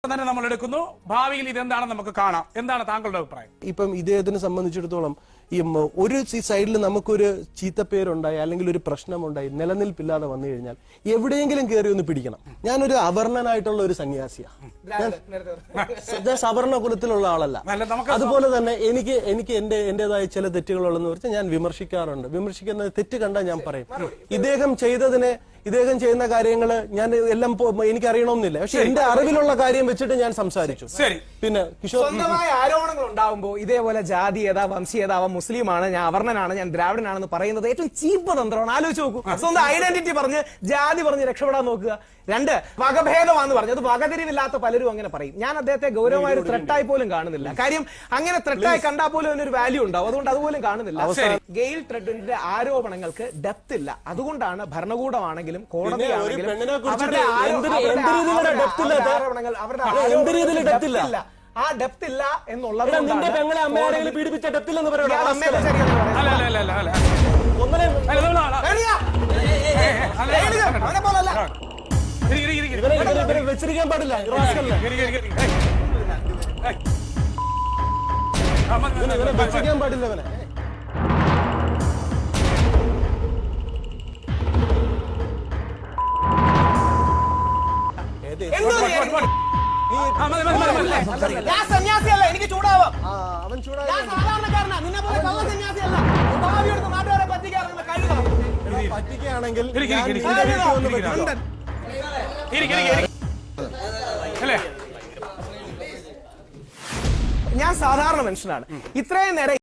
തന്നെ നമ്മൾ എടുക്കുന്നു. ഭാവിയിൽ ഇതെന്താണെന്ന് നമുക്ക് കാണാം. എന്താണ് താങ്കളുടെ അഭിപ്രായം? ഇപ്പം ഇദ്ദേഹത്തിനെ സംബന്ധിച്ചിടത്തോളം ഈ ഒരു സൈഡിൽ നമുക്കൊരു ചീത്തപ്പേരുണ്ടായി അല്ലെങ്കിൽ ഒരു പ്രശ്നമുണ്ടായി നിലനിൽപ്പില്ലാതെ വന്നു കഴിഞ്ഞാൽ എവിടെയെങ്കിലും കയറി ഒന്ന് പിടിക്കണം. ഞാനൊരു അവർണനായിട്ടുള്ള ഒരു സന്യാസിയാണ്. ഞാൻ സവർണ കുലത്തിലുള്ള ആളല്ല. അതുപോലെ തന്നെ എനിക്ക് എന്റേതായ ചില തെറ്റുകളുള്ളതെന്ന് വെച്ചാൽ ഞാൻ വിമർശിക്കാറുണ്ട്. വിമർശിക്കുന്ന തെറ്റ് കണ്ടാൽ ഞാൻ പറയും. ഇദ്ദേഹം ചെയ്യുന്ന കാര്യങ്ങൾ ഞാൻ എല്ലാം എനിക്ക് അറിയണമെന്നില്ല. പക്ഷെ എന്റെ അറിവിലുള്ള കാര്യം വെച്ചിട്ട് ഞാൻ സംസാരിച്ചു. പിന്നെ സ്വന്തമായ ആരോപണങ്ങൾ ഉണ്ടാവുമ്പോൾ ഇതേപോലെ ജാതീയത, വംശീയത, അവൻ മുസ്ലിമാണ്, ഞാൻ അവർണനാണ്, ഞാൻ ദ്രാവിഡനാണെന്ന് പറയുന്നത് ഏറ്റവും ചീപ്പ് തന്ത്രമാണ്. ആലോചിച്ച് നോക്കൂ. സ്വന്തം ഐഡന്റിറ്റി പറഞ്ഞ് ജാതി പറഞ്ഞ് രക്ഷപ്പെടാൻ നോക്കുക. രണ്ട്, വകഭേദമാണെന്ന് പറഞ്ഞു. അത് വകതിരിവില്ലാത്ത പലരും അങ്ങനെ പറയും. ഞാൻ അദ്ദേഹത്തെ ഗൗരവമായ ഒരു ത്രെട്ടായി പോലും കാണുന്നില്ല. കാര്യം അങ്ങനെ ത്രെട്ടായി കണ്ടാൽ പോലും അതിനൊരു വാല്യൂ ഉണ്ടാവും. അതുകൊണ്ട് അതുപോലും കാണുന്നില്ല. ഗെയിൽ ട്രെഡിന്റെ ആരോപണങ്ങൾക്ക് ഡെപ്ത് ഇല്ല. അതുകൊണ്ടാണ് ഭരണകൂടമാണെങ്കിലും കോടതിയാണെങ്കിലും അവരുടെ ആരോപണങ്ങൾ ആ ഡെപ്ത് ഇല്ല എന്നുള്ളത് പീഡിപ്പിച്ച ഡെപ്ത് ഇല്ലെന്ന് പറയുന്നത് വെച്ചിരിക്കാൻ പാടില്ല. വെച്ചിരിക്കാൻ പാടില്ല അവനെ. ഞാൻ സന്യാസിയല്ല, എനിക്ക് ചൂടാവാം. ഞാൻ സാധാരണക്കാരനാ, നിന്നെ പോലെ കള്ള സന്യാസിയല്ല. ഭാവിയെടുത്ത് നാട്ടുകാരെ പറ്റിക്കാറുള്ള കഴിവാണ്. പറ്റിക്കുകയാണെങ്കിൽ ഞാൻ സാധാരണ മനുഷ്യനാണ്. ഇത്രയും നേരം